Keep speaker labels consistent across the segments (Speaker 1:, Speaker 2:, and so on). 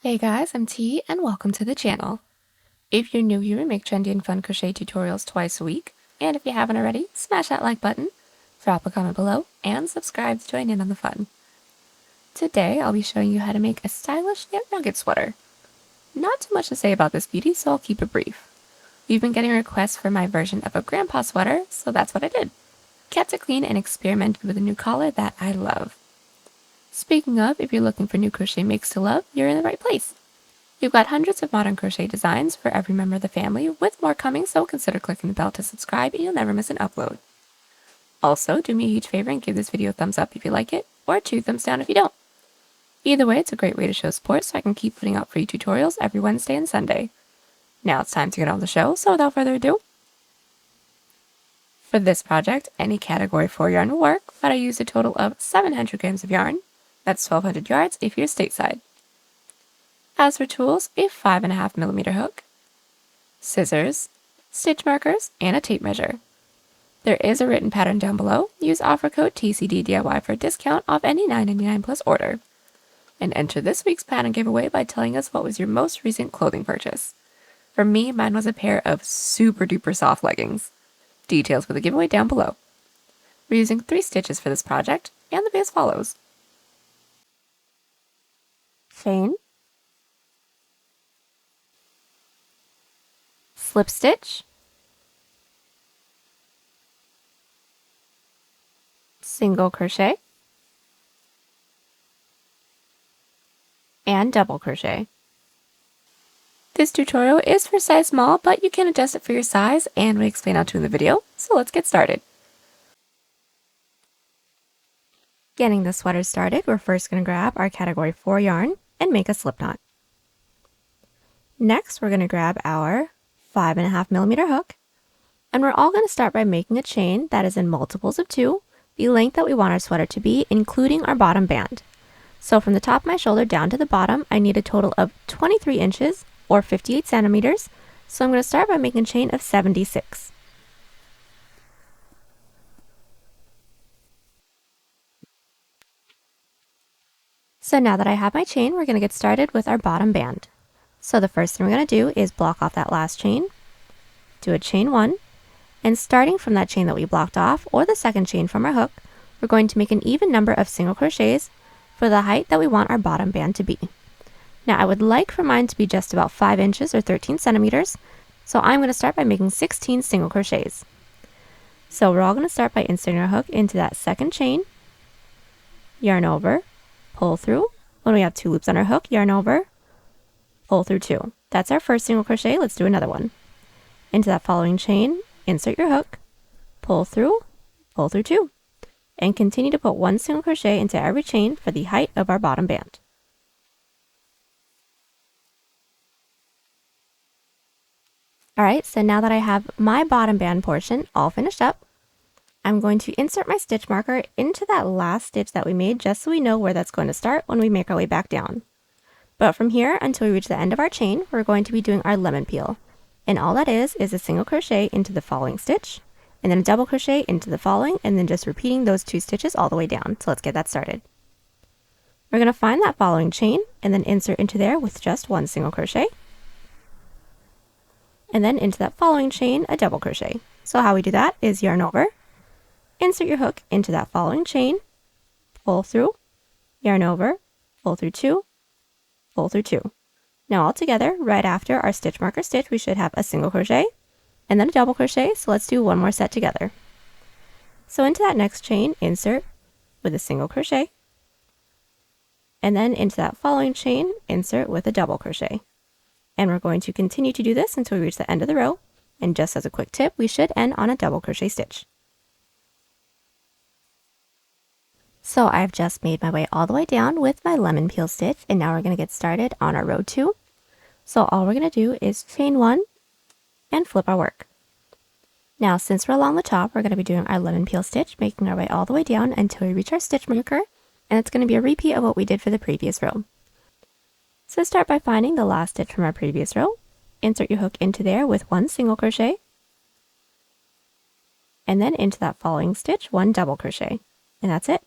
Speaker 1: Hey guys, I'm T and welcome to the channel. If you're new here, we make trendy and fun crochet tutorials twice a week. And if you haven't already, smash that like button, drop a comment below, and subscribe to join in on the fun. Today, I'll be showing you how to make a stylish knit nugget sweater. Not too much to say about this beauty, so I'll keep it brief. We've been getting requests for my version of a grandpa sweater, so that's what I did. Kept it clean and experimented with a new collar that I love. Speaking of, if you're looking for new crochet makes to love, you're in the right place. We've got hundreds of modern crochet designs for every member of the family, with more coming, so consider clicking the bell to subscribe and you'll never miss an upload. Also, do me a huge favor and give this video a thumbs up if you like it, or 2 thumbs down if you don't. Either way, it's a great way to show support so I can keep putting out free tutorials every Wednesday and Sunday. Now it's time to get on the show, so without further ado. For this project, any category 4 yarn will work, but I used a total of 700 grams of yarn. That's 1200 yards if you're stateside. As for tools, a 5.5mm hook, scissors, stitch markers, and a tape measure. There is a written pattern down below. Use offer code TCDDIY for a discount off any $9.99 plus order. And enter this week's pattern giveaway by telling us what was your most recent clothing purchase. For me, mine was a pair of super duper soft leggings. Details for the giveaway down below. We're using 3 stitches for this project, and the base follows. Chain, slip stitch, single crochet, and double crochet. This tutorial is for size small, but you can adjust it for your size, and we explain how to in the video, so let's get started. Getting the sweater started, we're first going to grab our category 4 yarn and make a slip knot. Next, we're going to grab our 5.5mm hook, and we're all going to start by making a chain that is in multiples of 2, the length that we want our sweater to be, including our bottom band. So from the top of my shoulder down to the bottom, I need a total of 23 inches or 58 centimeters, so I'm going to start by making a chain of 76. So now that I have my chain, we're going to get started with our bottom band. So the first thing we're going to do is block off that last chain, do a chain 1, and starting from that chain that we blocked off, or the second chain from our hook, we're going to make an even number of single crochets for the height that we want our bottom band to be. Now I would like for mine to be just about 5 inches or 13 centimeters, so I'm going to start by making 16 single crochets. So we're all going to start by inserting our hook into that second chain, yarn over, pull through. When we have 2 loops on our hook, yarn over, pull through 2. That's our first single crochet. Let's do another one. Into that following chain, insert your hook, pull through 2, and continue to put 1 single crochet into every chain for the height of our bottom band. Alright, so now that I have my bottom band portion all finished up, I'm going to insert my stitch marker into that last stitch that we made, just so we know where that's going to start when we make our way back down. But from here until we reach the end of our chain, we're going to be doing our lemon peel. And all that is a single crochet into the following stitch, and then a double crochet into the following, and then just repeating those 2 stitches all the way down. So let's get that started. We're going to find that following chain, and then insert into there with just 1 single crochet. And then into that following chain, a double crochet. So how we do that is yarn over, insert your hook into that following chain, pull through, yarn over, pull through 2, pull through 2. Now all together, right after our stitch marker stitch, we should have a single crochet and then a double crochet, so let's do one more set together. So into that next chain, insert with a single crochet, and then into that following chain, insert with a double crochet. And we're going to continue to do this until we reach the end of the row, and just as a quick tip, we should end on a double crochet stitch. So I've just made my way all the way down with my lemon peel stitch, and now we're going to get started on our row 2. So all we're going to do is chain 1 and flip our work. Now since we're along the top, we're going to be doing our lemon peel stitch, making our way all the way down until we reach our stitch marker, and it's going to be a repeat of what we did for the previous row. So start by finding the last stitch from our previous row, insert your hook into there with 1 single crochet, and then into that following stitch, 1 double crochet, and that's it.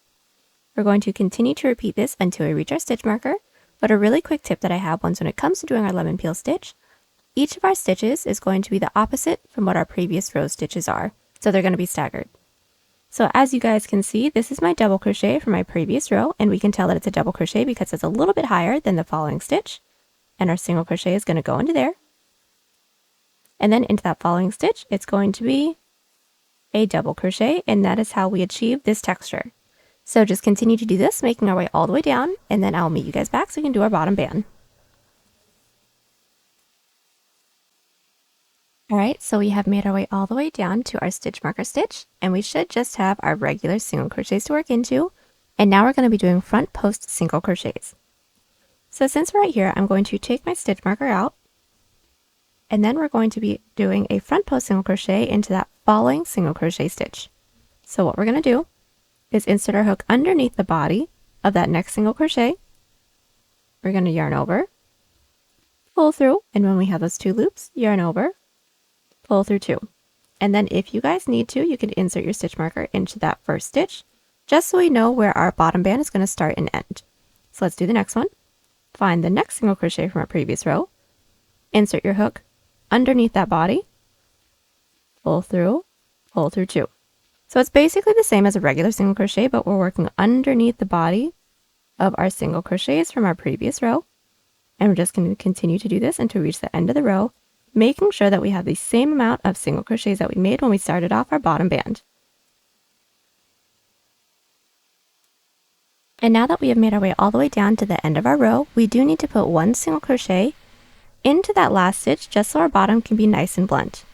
Speaker 1: We're going to continue to repeat this until we reach our stitch marker, But a really quick tip that I have once when it comes to doing our lemon peel stitch, each of our stitches is going to be the opposite from what our previous row stitches are. So they're going to be staggered. So as you guys can see, this is my double crochet from my previous row, and we can tell that it's a double crochet because it's a little bit higher than the following stitch. And our single crochet is going to go into there. And then into that following stitch, it's going to be a double crochet, and that is how we achieve this texture. So just continue to do this, making our way all the way down, and then I'll meet you guys back so we can do our bottom band. Alright, so we have made our way all the way down to our stitch marker stitch, and we should just have our regular single crochets to work into. And now we're going to be doing front post single crochets. So since we're right here, I'm going to take my stitch marker out, and then we're going to be doing a front post single crochet into that following single crochet stitch. So what we're going to do is insert our hook underneath the body of that next single crochet. We're going to yarn over, pull through, and when we have those 2 loops, yarn over, pull through 2. And then if you guys need to, you can insert your stitch marker into that first stitch, just so we know where our bottom band is going to start and end. So let's do the next one. Find the next single crochet from our previous row, insert your hook underneath that body, pull through 2. So it's basically the same as a regular single crochet, but we're working underneath the body of our single crochets from our previous row. And we're just going to continue to do this until we reach the end of the row, making sure that we have the same amount of single crochets that we made when we started off our bottom band. And now that we have made our way all the way down to the end of our row, we do need to put 1 single crochet into that last stitch just so our bottom can be nice and blunt.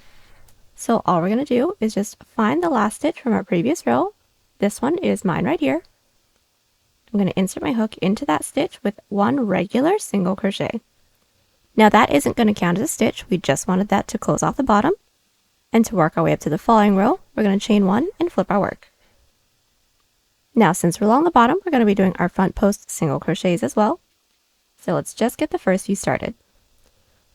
Speaker 1: So all we're going to do is just find the last stitch from our previous row. This one is mine right here. I'm going to insert my hook into that stitch with 1 regular single crochet. Now that isn't going to count as a stitch, we just wanted that to close off the bottom. And to work our way up to the following row, we're going to chain 1 and flip our work. Now since we're along the bottom, we're going to be doing our front post single crochets as well. So let's just get the first few started.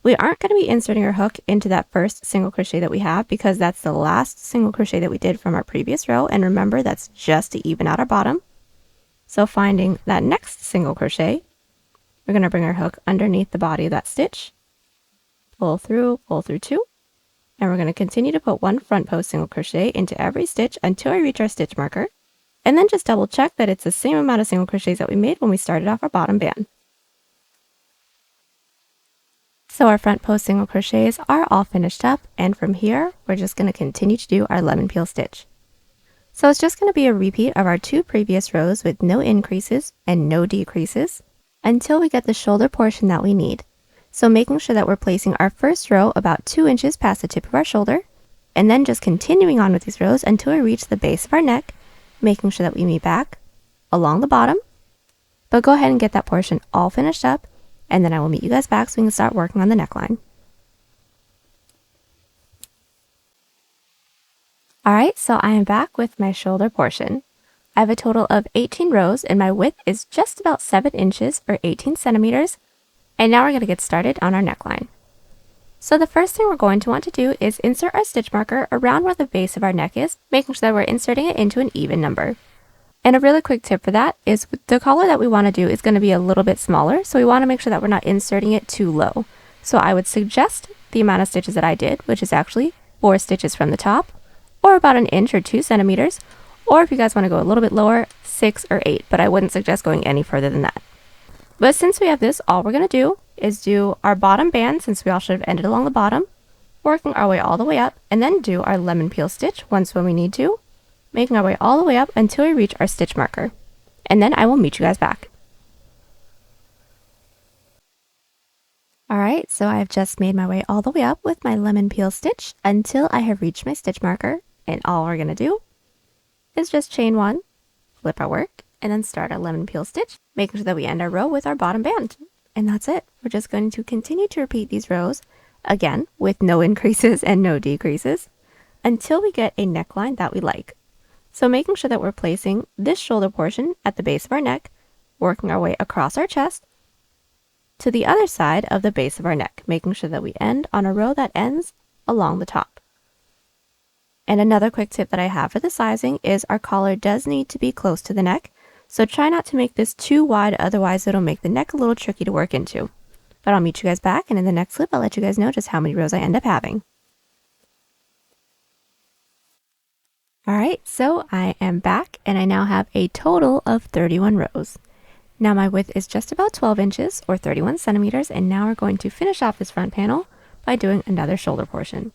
Speaker 1: We aren't going to be inserting our hook into that first single crochet that we have because that's the last single crochet that we did from our previous row, and remember that's just to even out our bottom. So finding that next single crochet, we're going to bring our hook underneath the body of that stitch, pull through 2, and we're going to continue to put 1 front post single crochet into every stitch until we reach our stitch marker, and then just double check that it's the same amount of single crochets that we made when we started off our bottom band. So our front post single crochets are all finished up, and from here we're just going to continue to do our lemon peel stitch. So it's just going to be a repeat of our 2 previous rows with no increases and no decreases until we get the shoulder portion that we need. So making sure that we're placing our first row about 2 inches past the tip of our shoulder, and then just continuing on with these rows until we reach the base of our neck, making sure that we meet back along the bottom. But go ahead and get that portion all finished up, and then I will meet you guys back so we can start working on the neckline. Alright, so I am back with my shoulder portion. I have a total of 18 rows, and my width is just about 7 inches or 18 centimeters. And now we're going to get started on our neckline. So the first thing we're going to want to do is insert our stitch marker around where the base of our neck is, making sure that we're inserting it into an even number. And a really quick tip for that is the collar that we want to do is going to be a little bit smaller, so we want to make sure that we're not inserting it too low. So I would suggest the amount of stitches that I did, which is actually 4 stitches from the top, or about 1 inch or 2 centimeters, or if you guys want to go a little bit lower, 6 or 8, but I wouldn't suggest going any further than that. But since we have this, all we're going to do is do our bottom band, since we all should have ended along the bottom, working our way all the way up, and then do our lemon peel stitch once when we need to, making our way all the way up until we reach our stitch marker. And then I will meet you guys back. Alright, so I have just made my way all the way up with my lemon peel stitch until I have reached my stitch marker, and all we're going to do is just chain 1, flip our work, and then start our lemon peel stitch, making sure that we end our row with our bottom band. And that's it. We're just going to continue to repeat these rows, again, with no increases and no decreases, until we get a neckline that we like. So making sure that we're placing this shoulder portion at the base of our neck, working our way across our chest to the other side of the base of our neck, making sure that we end on a row that ends along the top. And another quick tip that I have for the sizing is our collar does need to be close to the neck. So try not to make this too wide, otherwise it'll make the neck a little tricky to work into. But I'll meet you guys back, and in the next clip I'll let you guys know just how many rows I end up having. Alright, so I am back and I now have a total of 31 rows. Now my width is just about 12 inches or 31 centimeters, and now we're going to finish off this front panel by doing another shoulder portion.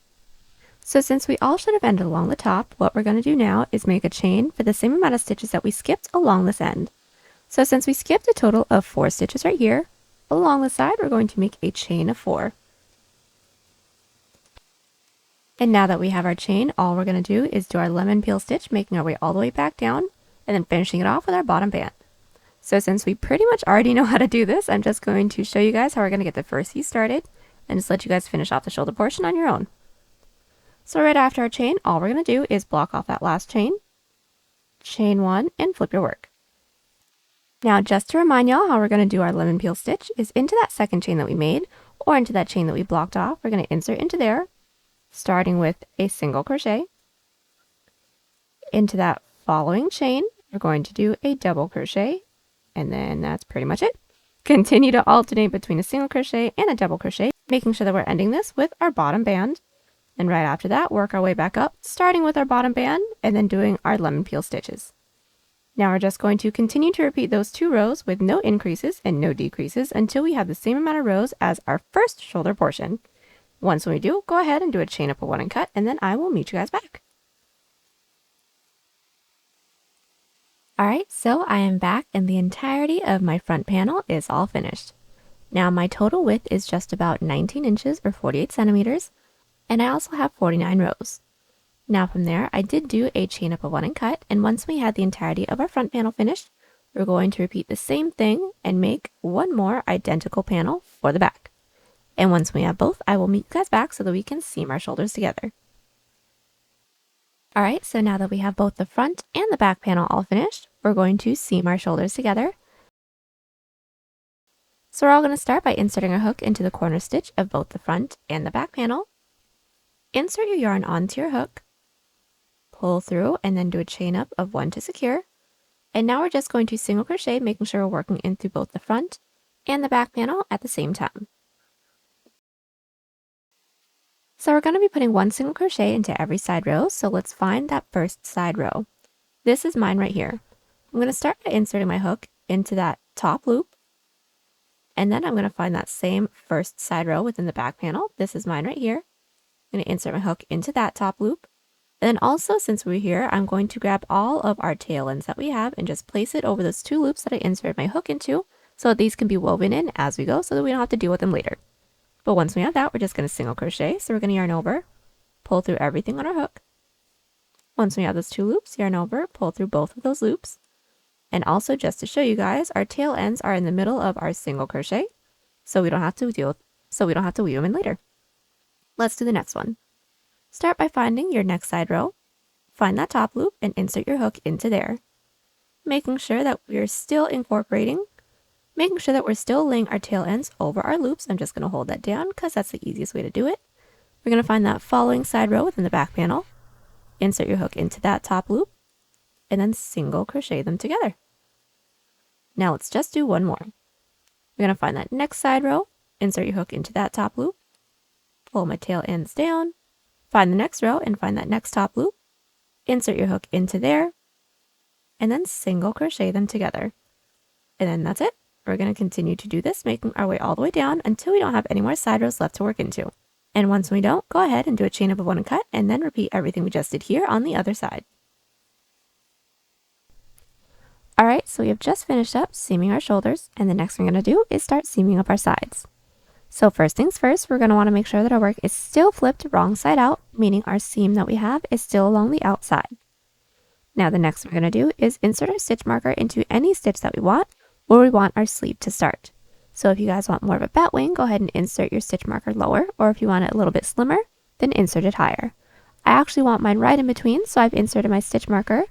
Speaker 1: So since we all should have ended along the top, what we're going to do now is make a chain for the same amount of stitches that we skipped along this end. So since we skipped a total of 4 stitches right here, along the side we're going to make a chain of 4. And now that we have our chain, all we're going to do is do our lemon peel stitch, making our way all the way back down, and then finishing it off with our bottom band. So since we pretty much already know how to do this, I'm just going to show you guys how we're going to get the first piece started, and just let you guys finish off the shoulder portion on your own. So right after our chain, all we're going to do is block off that last chain, chain 1, and flip your work. Now just to remind y'all how we're going to do our lemon peel stitch is into that second chain that we made, or into that chain that we blocked off, we're going to insert into there, starting with a single crochet. Into that following chain, we're going to do a double crochet, and then that's pretty much it. Continue to alternate between a single crochet and a double crochet, making sure that we're ending this with our bottom band. And right after that, work our way back up, starting with our bottom band and then doing our lemon peel stitches. Now we're just going to continue to repeat those 2 rows with no increases and no decreases until we have the same amount of rows as our first shoulder portion. Once we do, go ahead and do a chain up, a 1 and cut, and then I will meet you guys back. Alright, so I am back and the entirety of my front panel is all finished. Now my total width is just about 19 inches or 48 centimeters, and I also have 49 rows. Now from there, I did do a chain up, a 1 and cut, and once we had the entirety of our front panel finished, we're going to repeat the same thing and make one more identical panel for the back. And once we have both, I will meet you guys back so that we can seam our shoulders together. Alright, so now that we have both the front and the back panel all finished, we're going to seam our shoulders together. So we're all going to start by inserting a hook into the corner stitch of both the front and the back panel. Insert your yarn onto your hook, pull through, and then do a chain up of 1 to secure. And now we're just going to single crochet, making sure we're working in through both the front and the back panel at the same time. So we're going to be putting 1 single crochet into every side row, so let's find that first side row. This is mine right here. I'm going to start by inserting my hook into that top loop, and then I'm going to find that same first side row within the back panel. This is mine right here. I'm going to insert my hook into that top loop, and then also, since we're here, I'm going to grab all of our tail ends that we have and just place it over those 2 loops that I inserted my hook into, so that these can be woven in as we go so that we don't have to deal with them later. But once we have that, we're just going to single crochet. So we're going to yarn over, pull through everything on our hook. Once we have those 2 loops, yarn over, pull through both of those loops. And also, just to show you guys, our tail ends are in the middle of our single crochet, so we don't have to weave them in later. Let's do the next one. Start by finding your next side row, find that top loop, and insert your hook into there. Making sure that we're still laying our tail ends over our loops. I'm just going to hold that down because that's the easiest way to do it. We're going to find that following side row within the back panel, insert your hook into that top loop, and then single crochet them together. Now let's just do one more. We're going to find that next side row, insert your hook into that top loop, pull my tail ends down, find the next row and find that next top loop, insert your hook into there, and then single crochet them together. And then that's it. We're going to continue to do this, making our way all the way down until we don't have any more side rows left to work into. And once we don't, go ahead and do a chain up of 1 and cut, and then repeat everything we just did here on the other side. Alright, so we have just finished up seaming our shoulders, and the next thing we're going to do is start seaming up our sides. So first things first, we're going to want to make sure that our work is still flipped wrong side out, meaning our seam that we have is still along the outside. Now the next thing we're going to do is insert our stitch marker into any stitch that we want, where we want our sleeve to start. So if you guys want more of a bat wing, go ahead and insert your stitch marker lower, or if you want it a little bit slimmer, then insert it higher. I actually want mine right in between, so I've inserted my stitch marker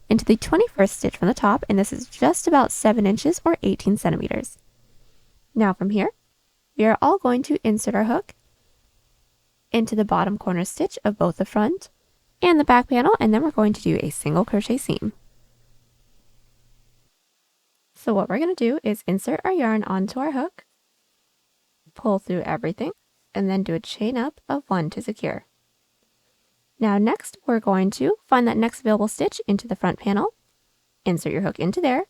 Speaker 1: into the 21st stitch from the top, and this is just about 7 inches or 18 centimeters. Now from here, we are all going to insert our hook into the bottom corner stitch of both the front and the back panel, and then we're going to do a single crochet seam. So what we're going to do is insert our yarn onto our hook, pull through everything, and then do a chain up of 1 to secure. Now next, we're going to find that next available stitch into the front panel, insert your hook into there,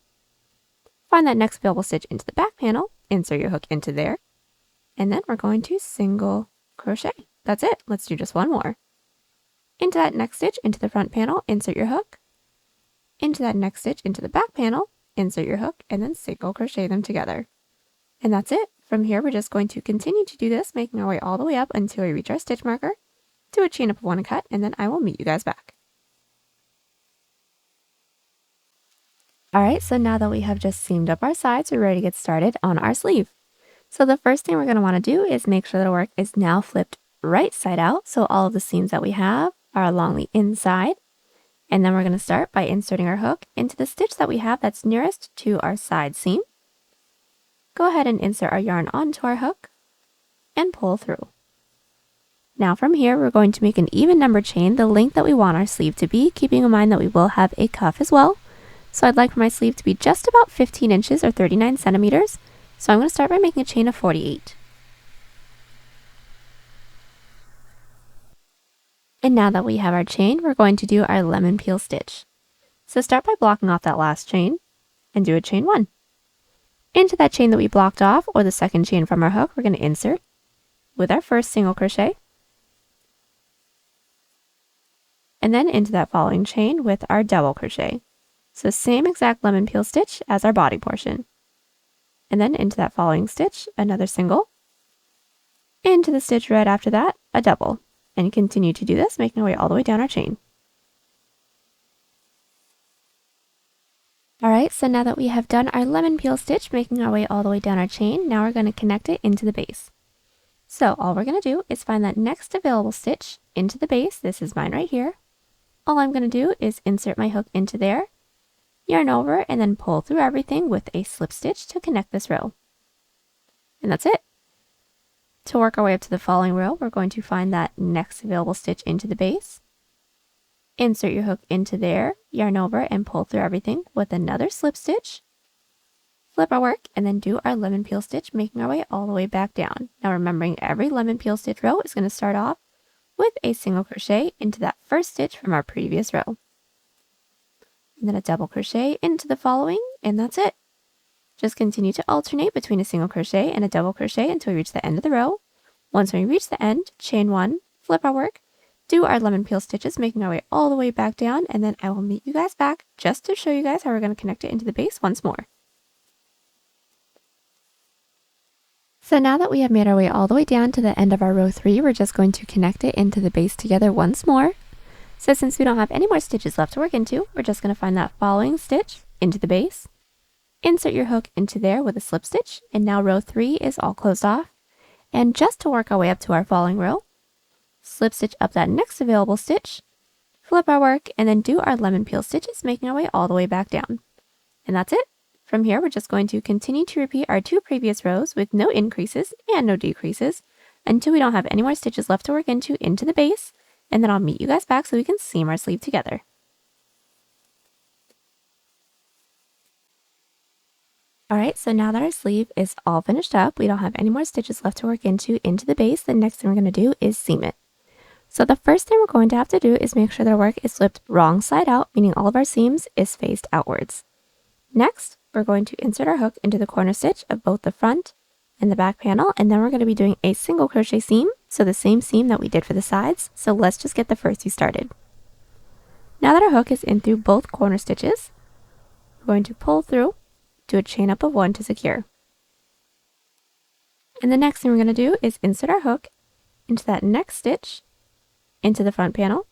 Speaker 1: find that next available stitch into the back panel, insert your hook into there, and then we're going to single crochet. That's it. Let's do just one more. Into that next stitch into the front panel, insert your hook, into that next stitch into the back panel, insert your hook, and then single crochet them together. And that's it. From here, we're just going to continue to do this, making our way all the way up until we reach our stitch marker, do a chain up of 1 and cut, and then I will meet you guys back. Alright, so now that we have just seamed up our sides, we're ready to get started on our sleeve. So the first thing we're going to want to do is make sure that our work is now flipped right side out, so all of the seams that we have are along the inside. And then we're going to start by inserting our hook into the stitch that we have that's nearest to our side seam. Go ahead and insert our yarn onto our hook and pull through. Now from here, we're going to make an even number chain the length that we want our sleeve to be, keeping in mind that we will have a cuff as well. So I'd like for my sleeve to be just about 15 inches or 39 centimeters. So I'm going to start by making a chain of 48. And now that we have our chain, we're going to do our lemon peel stitch. So start by blocking off that last chain and do a chain 1. Into that chain that we blocked off, or the second chain from our hook, we're going to insert with our first single crochet. And then into that following chain with our double crochet. So same exact lemon peel stitch as our body portion. And then into that following stitch, another single. Into the stitch right after that, a double. And continue to do this, making our way all the way down our chain. Alright, so now that we have done our lemon peel stitch, making our way all the way down our chain, now we're going to connect it into the base. So all we're going to do is find that next available stitch into the base. This is mine right here. All I'm going to do is insert my hook into there, yarn over, and then pull through everything with a slip stitch to connect this row. And that's it. To work our way up to the following row, we're going to find that next available stitch into the base, insert your hook into there, yarn over, and pull through everything with another slip stitch, flip our work, and then do our lemon peel stitch, making our way all the way back down. Now remembering every lemon peel stitch row is going to start off with a single crochet into that first stitch from our previous row. And then a double crochet into the following, and that's it. Just continue to alternate between a single crochet and a double crochet until we reach the end of the row. Once we reach the end, chain 1, flip our work, do our lemon peel stitches, making our way all the way back down, and then I will meet you guys back just to show you guys how we're going to connect it into the base once more. So now that we have made our way all the way down to the end of our row 3, we're just going to connect it into the base together once more. So since we don't have any more stitches left to work into, we're just going to find that following stitch into the base, insert your hook into there with a slip stitch, and now row 3 is all closed off. And just to work our way up to our following row, slip stitch up that next available stitch, flip our work, and then do our lemon peel stitches, making our way all the way back down. And that's it. From here, we're just going to continue to repeat our 2 previous rows with no increases and no decreases until we don't have any more stitches left to work into the base, and then I'll meet you guys back so we can seam our sleeve together. Alright, so now that our sleeve is all finished up, we don't have any more stitches left to work into the base, the next thing we're going to do is seam it. So the first thing we're going to have to do is make sure that our work is flipped wrong side out, meaning all of our seams is faced outwards. Next, we're going to insert our hook into the corner stitch of both the front and the back panel, and then we're going to be doing a single crochet seam, so the same seam that we did for the sides. So let's just get the first few started. Now that our hook is in through both corner stitches, we're going to pull through, do a chain up of 1 to secure. And the next thing we're going to do is insert our hook into that next stitch, into the front panel,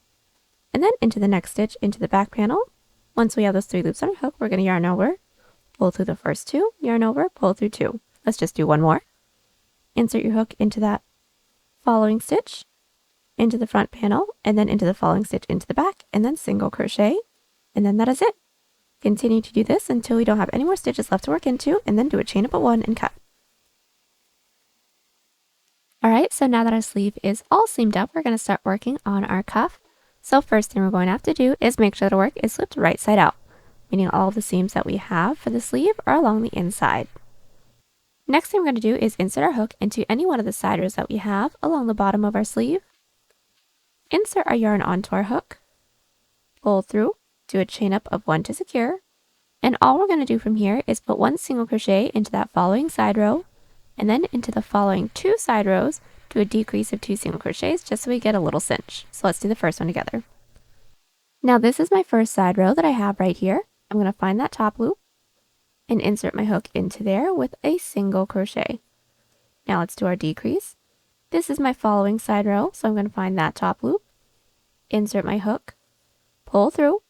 Speaker 1: and then into the next stitch into the back panel. Once we have those 3 loops on our hook, we're going to yarn over, pull through the first 2, yarn over, pull through 2. Let's just do one more. Insert your hook into that following stitch, into the front panel, and then into the following stitch into the back, and then single crochet, and then that is it. Continue to do this until we don't have any more stitches left to work into, and then do a chain up of 1 and cut. Alright, so now that our sleeve is all seamed up, we're going to start working on our cuff. So first thing we're going to have to do is make sure the work is flipped right side out. meaning all of the seams that we have for the sleeve are along the inside. Next thing we're going to do is insert our hook into any one of the side rows that we have along the bottom of our sleeve. Insert our yarn onto our hook, pull through, do a chain up of 1 to secure, and all we're going to do from here is put 1 single crochet into that following side row, and then into the following 2 side rows, do a decrease of 2 single crochets just so we get a little cinch. So let's do the first one together. Now this is my first side row that I have right here. I'm going to find that top loop and insert my hook into there with a single crochet. Now let's do our decrease. This is my following side row, so I'm going to find that top loop, insert my hook, pull through,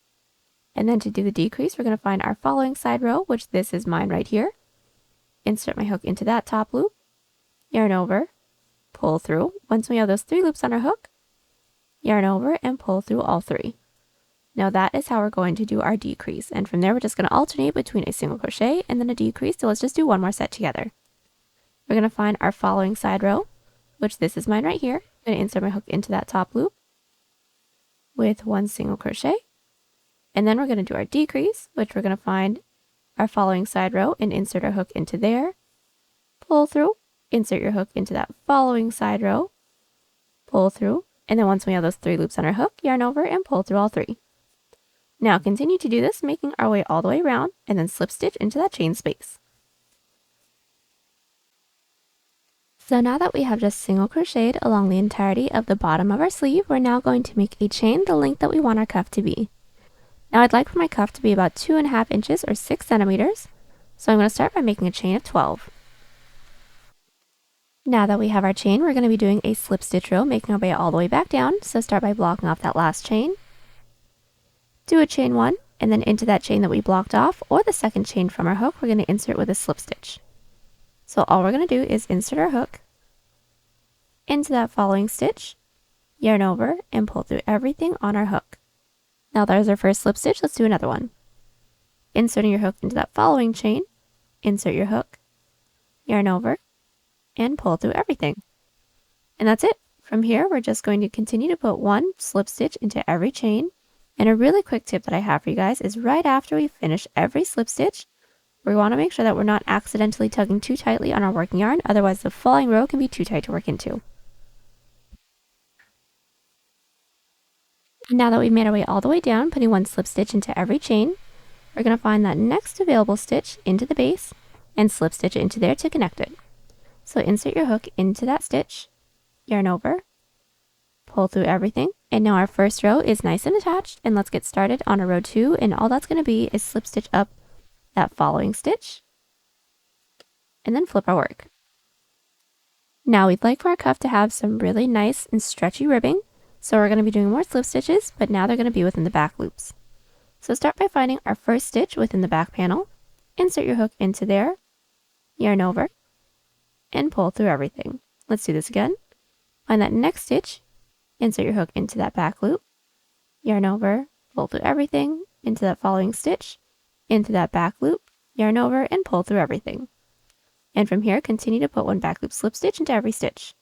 Speaker 1: and then to do the decrease, we're going to find our following side row, which this is mine right here. Insert my hook into that top loop, yarn over, pull through. Once we have those 3 loops on our hook, yarn over and pull through all 3. Now that is how we're going to do our decrease, and from there we're just going to alternate between a single crochet and then a decrease, so let's just do one more set together. We're going to find our following side row, which this is mine right here. I'm going to insert my hook into that top loop with 1 single crochet, and then we're going to do our decrease, which we're going to find our following side row and insert our hook into there, pull through, insert your hook into that following side row, pull through, and then once we have those 3 loops on our hook, yarn over and pull through all 3. Now continue to do this, making our way all the way around, and then slip stitch into that chain space. So now that we have just single crocheted along the entirety of the bottom of our sleeve, we're now going to make a chain the length that we want our cuff to be. Now I'd like for my cuff to be about 2.5 inches or 6 centimeters, so I'm going to start by making a chain of 12. Now that we have our chain, we're going to be doing a slip stitch row, making our way all the way back down, so start by blocking off that last chain. Do a chain 1, and then into that chain that we blocked off, or the second chain from our hook, we're going to insert with a slip stitch. So all we're going to do is insert our hook into that following stitch, yarn over, and pull through everything on our hook. Now there's our first slip stitch, let's do another one. Inserting your hook into that following chain, insert your hook, yarn over, and pull through everything. And that's it. From here, we're just going to continue to put 1 slip stitch into every chain. And a really quick tip that I have for you guys is right after we finish every slip stitch, we want to make sure that we're not accidentally tugging too tightly on our working yarn, otherwise the following row can be too tight to work into. And now that we've made our way all the way down, putting 1 slip stitch into every chain, we're going to find that next available stitch into the base and slip stitch into there to connect it. So insert your hook into that stitch, yarn over, pull through everything, and now our first row is nice and attached, and let's get started on a row 2, and all that's going to be is slip stitch up that following stitch, and then flip our work. Now we'd like for our cuff to have some really nice and stretchy ribbing, so we're going to be doing more slip stitches, but now they're going to be within the back loops. So start by finding our first stitch within the back panel, insert your hook into there, yarn over, and pull through everything. Let's do this again. Find that next stitch, insert your hook into that back loop, yarn over, pull through everything, into that following stitch, into that back loop, yarn over, and pull through everything. And from here, continue to put 1 back loop slip stitch into every stitch.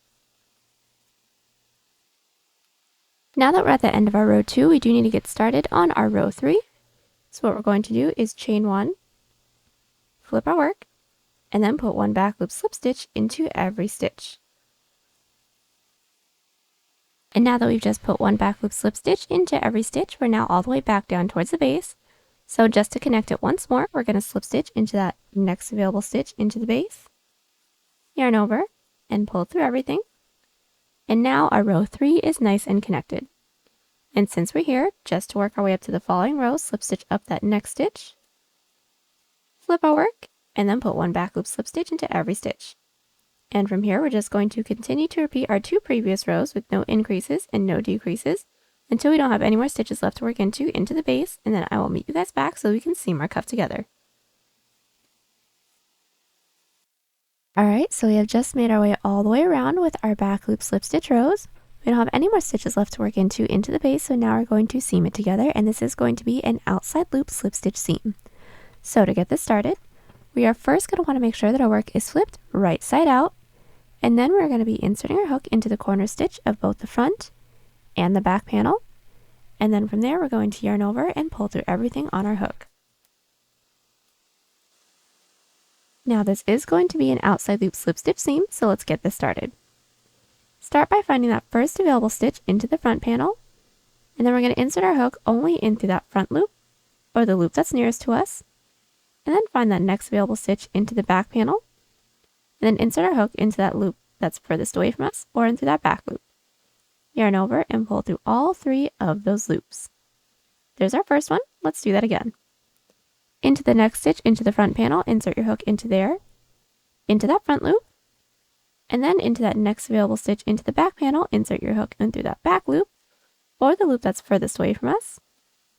Speaker 1: Now that we're at the end of our row 2, we do need to get started on our row 3. So what we're going to do is chain 1, flip our work, and then put 1 back loop slip stitch into every stitch. And now that we've just put 1 back loop slip stitch into every stitch, we're now all the way back down towards the base. So just to connect it once more, we're going to slip stitch into that next available stitch into the base, yarn over, and pull through everything. And now our row 3 is nice and connected. And since we're here, just to work our way up to the following row, slip stitch up that next stitch, flip our work, and then put 1 back loop slip stitch into every stitch. And from here, we're just going to continue to repeat our 2 previous rows with no increases and no decreases until we don't have any more stitches left to work into the base, and then I will meet you guys back so we can seam our cuff together. Alright, so we have just made our way all the way around with our back loop slip stitch rows. We don't have any more stitches left to work into the base, so now we're going to seam it together, and this is going to be an outside loop slip stitch seam. So to get this started, we are first going to want to make sure that our work is flipped right side out, and then we're going to be inserting our hook into the corner stitch of both the front and the back panel, and then from there we're going to yarn over and pull through everything on our hook. Now this is going to be an outside loop slip stitch seam, so let's get this started. Start by finding that first available stitch into the front panel, and then we're going to insert our hook only into that front loop, or the loop that's nearest to us, and then find that next available stitch into the back panel, and then insert our hook into that loop that's furthest away from us, or into that back loop. Yarn over and pull through all 3 of those loops. There's our first one. Let's do that again. Into the next stitch into the front panel, insert your hook into there, into that front loop, and then into that next available stitch into the back panel, insert your hook in through that back loop, or the loop that's furthest away from us.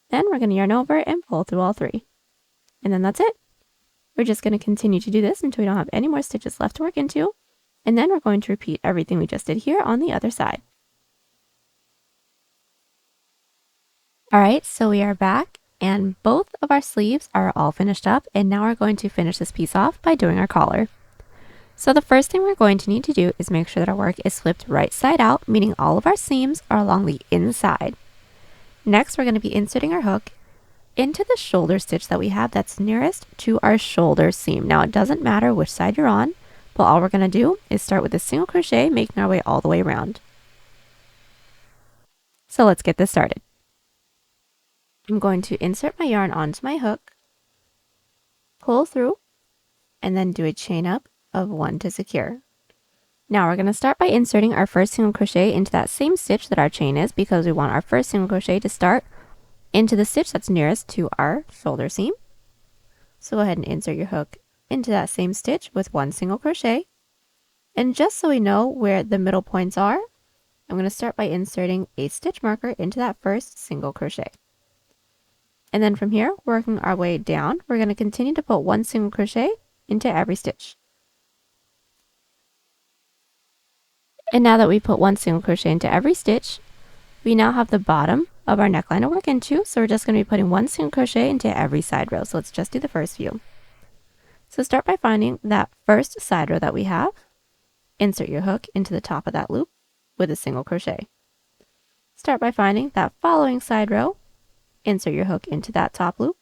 Speaker 1: Then we're going to yarn over and pull through all 3. And then that's it. We're just going to continue to do this until we don't have any more stitches left to work into, and then we're going to repeat everything we just did here on the other side. Alright, so we are back, and both of our sleeves are all finished up, and now we're going to finish this piece off by doing our collar. So the first thing we're going to need to do is make sure that our work is flipped right side out, meaning all of our seams are along the inside. Next, we're going to be inserting our hook into the shoulder stitch that we have that's nearest to our shoulder seam. Now it doesn't matter which side you're on, but all we're going to do is start with a single crochet, making our way all the way around. So let's get this started. I'm going to insert my yarn onto my hook, pull through, and then do a chain up of 1 to secure. Now we're going to start by inserting our first single crochet into that same stitch that our chain is, because we want our first single crochet to start into the stitch that's nearest to our shoulder seam. So go ahead and insert your hook into that same stitch with 1 single crochet. And just so we know where the middle points are, I'm going to start by inserting a stitch marker into that first single crochet. And then from here, working our way down, we're going to continue to put 1 single crochet into every stitch. And now that we put 1 single crochet into every stitch, we now have the bottom of our neckline to work into, so we're just going to be putting 1 single crochet into every side row. So let's just do the first few. So start by finding that first side row that we have, insert your hook into the top of that loop with a single crochet. Start by finding that following side row, insert your hook into that top loop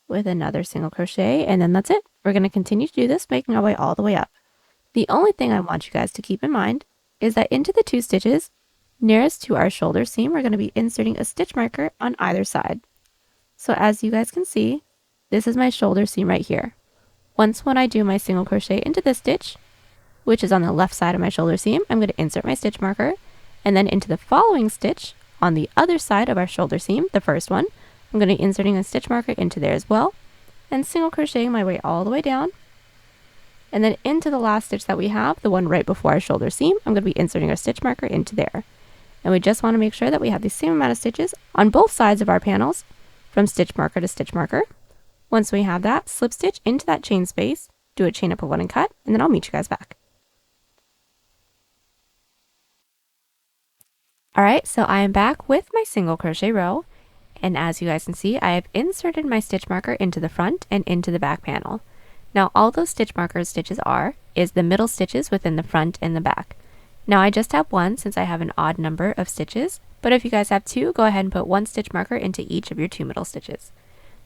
Speaker 1: with another single crochet, and then that's it. We're going to continue to do this, making our way all the way up. The only thing I want you guys to keep in mind is that into the 2 stitches nearest to our shoulder seam, we're going to be inserting a stitch marker on either side. So as you guys can see, this is my shoulder seam right here. Once when I do my single crochet into this stitch, which is on the left side of my shoulder seam, I'm going to insert my stitch marker, and then into the following stitch on the other side of our shoulder seam, the first one, I'm going to be inserting a stitch marker into there as well, and single crocheting my way all the way down. And then into the last stitch that we have, the one right before our shoulder seam, I'm going to be inserting our stitch marker into there. And we just want to make sure that we have the same amount of stitches on both sides of our panels from stitch marker to stitch marker. Once we have that, slip stitch into that chain space, do a chain up of 1 and cut, and then I'll meet you guys back. Alright, so I am back with my single crochet row, and as you guys can see, I have inserted my stitch marker into the front and into the back panel. Now all those stitch markers stitches is the middle stitches within the front and the back. Now I just have 1 since I have an odd number of stitches, but if you guys have 2, go ahead and put 1 stitch marker into each of your 2 middle stitches.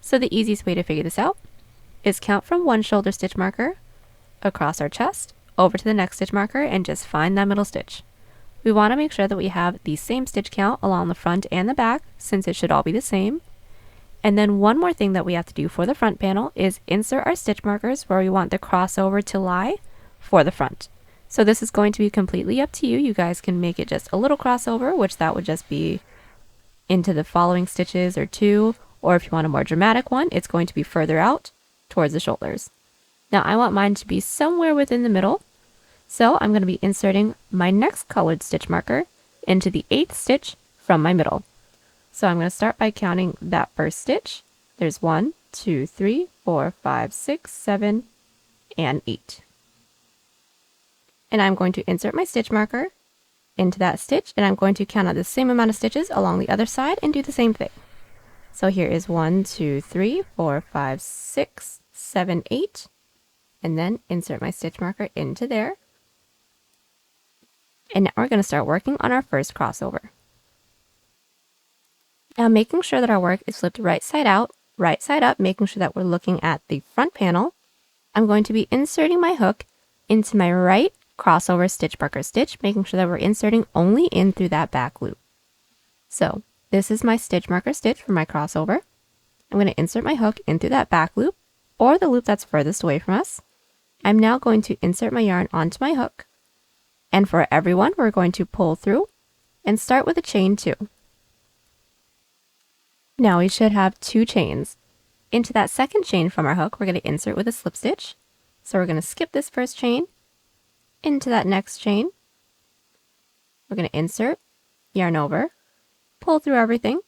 Speaker 1: So the easiest way to figure this out is count from 1 shoulder stitch marker across our chest over to the next stitch marker and just find that middle stitch. We want to make sure that we have the same stitch count along the front and the back, since it should all be the same. And then one more thing that we have to do for the front panel is insert our stitch markers where we want the crossover to lie for the front. So this is going to be completely up to you. You guys can make it just a little crossover, which that would just be into the following stitches or 2, or if you want a more dramatic one, it's going to be further out towards the shoulders. Now I want mine to be somewhere within the middle. So I'm going to be inserting my next colored stitch marker into the 8th stitch from my middle. So I'm going to start by counting that first stitch. There's 1, 2, 3, 4, 5, 6, 7, and 8. And I'm going to insert my stitch marker into that stitch, and I'm going to count out the same amount of stitches along the other side and do the same thing. So here is 1, 2, 3, 4, 5, 6, 7, 8, and then insert my stitch marker into there. And now we're going to start working on our first crossover. Now making sure that our work is flipped right side out, right side up, making sure that we're looking at the front panel. I'm going to be inserting my hook into my right crossover stitch marker stitch, making sure that we're inserting only in through that back loop. So this is my stitch marker stitch for my crossover. I'm going to insert my hook into that back loop or the loop that's furthest away from us. I'm now going to insert my yarn onto my hook. And for every one, we're going to pull through and start with a chain 2. Now we should have 2 chains. Into that second chain from our hook, we're going to insert with a slip stitch. So we're going to skip this first chain, into that next chain. We're going to insert, yarn over, pull through everything.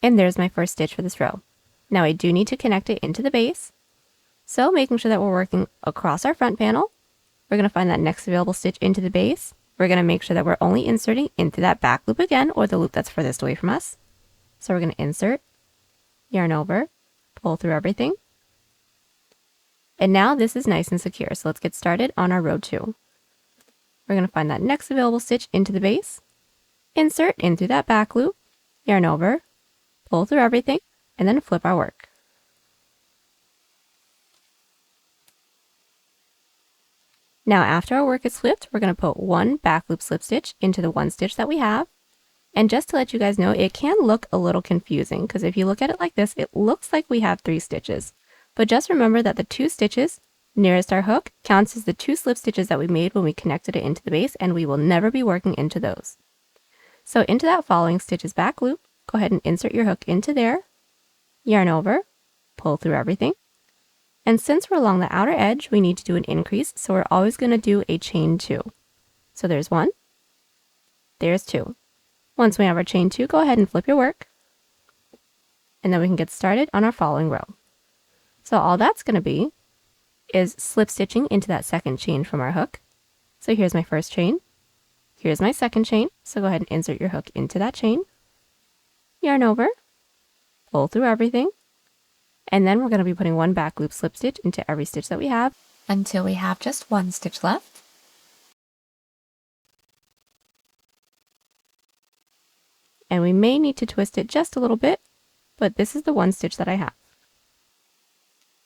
Speaker 1: And there's my first stitch for this row. Now I do need to connect it into the base. So making sure that we're working across our front panel, we're going to find that next available stitch into the base. We're going to make sure that we're only inserting into that back loop again, or the loop that's furthest away from us. So we're going to insert, yarn over, pull through everything. And now this is nice and secure. So let's get started on our row 2. We're going to find that next available stitch into the base, insert in through that back loop, yarn over, pull through everything, and then flip our work. Now after our work is flipped, we're going to put 1 back loop slip stitch into the 1 stitch that we have. And just to let you guys know, it can look a little confusing because if you look at it like this, it looks like we have 3 stitches. But just remember that the 2 stitches nearest our hook counts as the 2 slip stitches that we made when we connected it into the base, and we will never be working into those. So into that following stitch's back loop, go ahead and insert your hook into there, yarn over, pull through everything. And since we're along the outer edge, we need to do an increase, so we're always going to do a chain 2. So there's 1, there's 2. Once we have our chain 2, go ahead and flip your work, and then we can get started on our following row. So all that's going to be is slip stitching into that second chain from our hook. So here's my first chain, here's my second chain, so go ahead and insert your hook into that chain, yarn over, pull through everything, and then we're going to be putting 1 back loop slip stitch into every stitch that we have until we have just 1 stitch left. And we may need to twist it just a little bit, but this is the 1 stitch that I have.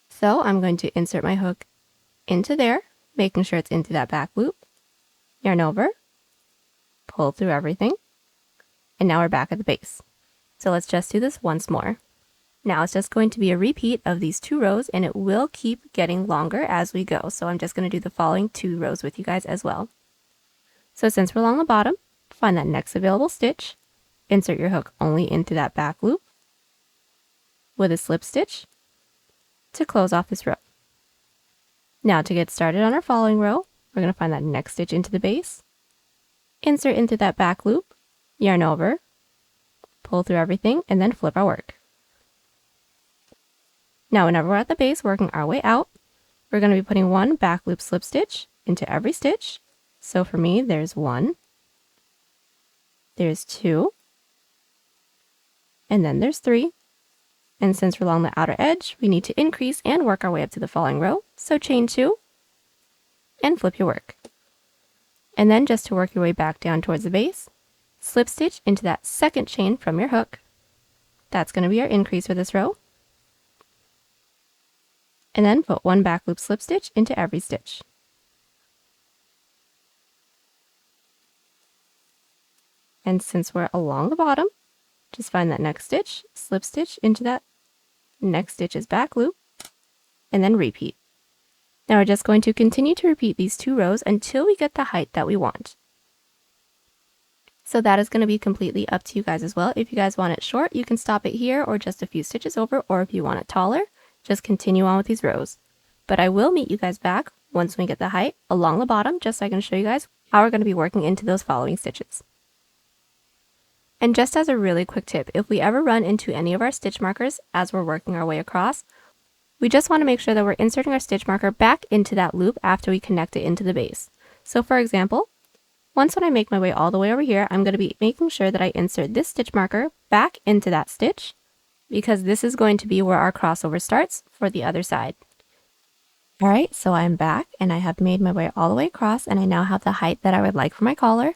Speaker 1: So I'm going to insert my hook into there, making sure it's into that back loop, yarn over, pull through everything, and now we're back at the base. So let's just do this once more. Now it's just going to be a repeat of these 2 rows, and it will keep getting longer as we go. So I'm just going to do the following 2 rows with you guys as well. So since we're along the bottom, find that next available stitch, insert your hook only into that back loop with a slip stitch to close off this row. Now to get started on our following row, we're going to find that next stitch into the base, insert into that back loop, yarn over, pull through everything, and then flip our work. Now whenever we're at the base working our way out, we're going to be putting 1 back loop slip stitch into every stitch. So for me, there's 1, there's 2, and then there's 3. And since we're along the outer edge, we need to increase and work our way up to the following row. So chain 2 and flip your work. And then just to work your way back down towards the base, slip stitch into that second chain from your hook. That's going to be our increase for this row. And then put 1 back loop slip stitch into every stitch. And since we're along the bottom, just find that next stitch, slip stitch into that next stitch's back loop, and then repeat. Now we're just going to continue to repeat these 2 rows until we get the height that we want. So that is going to be completely up to you guys as well. If you guys want it short, you can stop it here or just a few stitches over, or if you want it taller, just continue on with these rows. But I will meet you guys back once we get the height along the bottom, just so I can show you guys how we're going to be working into those following stitches. And just as a really quick tip, if we ever run into any of our stitch markers as we're working our way across, we just want to make sure that we're inserting our stitch marker back into that loop after we connect it into the base. So for example, once when I make my way all the way over here, I'm going to be making sure that I insert this stitch marker back into that stitch, because this is going to be where our crossover starts for the other side. Alright, so I'm back and I have made my way all the way across, and I now have the height that I would like for my collar.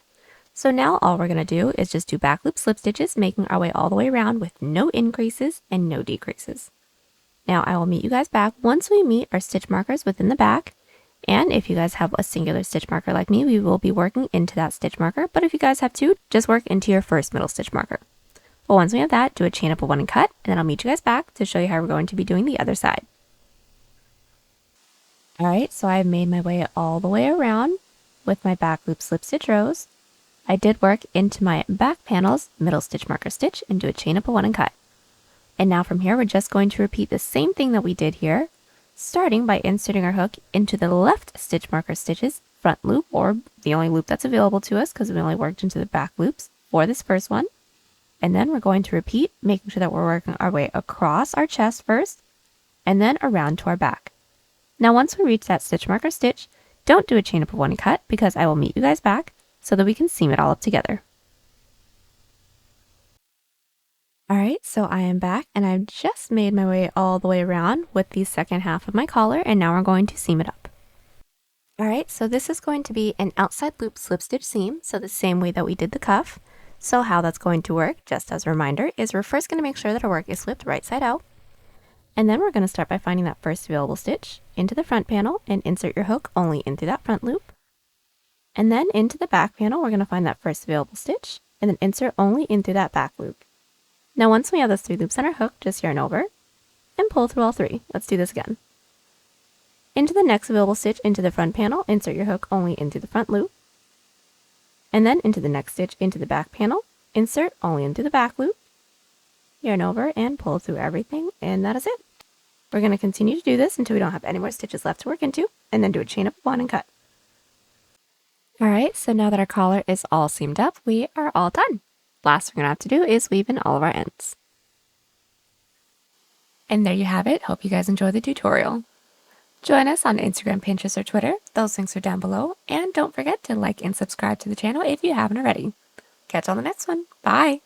Speaker 1: So now all we're going to do is just do back loop slip stitches, making our way all the way around with no increases and no decreases. Now I will meet you guys back once we meet our stitch markers within the back. And if you guys have a singular stitch marker like me, we will be working into that stitch marker. But if you guys have two, just work into your first middle stitch marker. Well, once we have that, do a chain up of 1 and cut, and then I'll meet you guys back to show you how we're going to be doing the other side. Alright, so I've made my way all the way around with my back loop slip stitch rows. I did work into my back panel's middle stitch marker stitch and do a chain up of 1 and cut. And now from here, we're just going to repeat the same thing that we did here, starting by inserting our hook into the left stitch marker stitch's front loop, or the only loop that's available to us because we only worked into the back loops for this first one. And then we're going to repeat, making sure that we're working our way across our chest first, and then around to our back. Now once we reach that stitch marker stitch, don't do a chain up of 1 and cut because I will meet you guys back so that we can seam it all up together. Alright, so I am back and I've just made my way all the way around with the second half of my collar, and now we're going to seam it up. Alright, so this is going to be an outside loop slip stitch seam, so the same way that we did the cuff. So how that's going to work, just as a reminder, is we're first going to make sure that our work is flipped right side out. And then we're going to start by finding that first available stitch into the front panel and insert your hook only into that front loop. And then into the back panel, we're going to find that first available stitch and then insert only into that back loop. Now once we have those 3 loops on our hook, just yarn over and pull through all 3. Let's do this again. Into the next available stitch into the front panel, insert your hook only into the front loop. And then into the next stitch into the back panel, insert only into the back loop, yarn over and pull through everything, and that is it. We're going to continue to do this until we don't have any more stitches left to work into, and then do a chain up of 1 and cut. Alright, so now that our collar is all seamed up, we are all done. Last we're going to have to do is weave in all of our ends. And there you have it. Hope you guys enjoy the tutorial. Join us on Instagram, Pinterest, or Twitter. Those links are down below. And don't forget to like and subscribe to the channel if you haven't already. Catch you on the next one. Bye!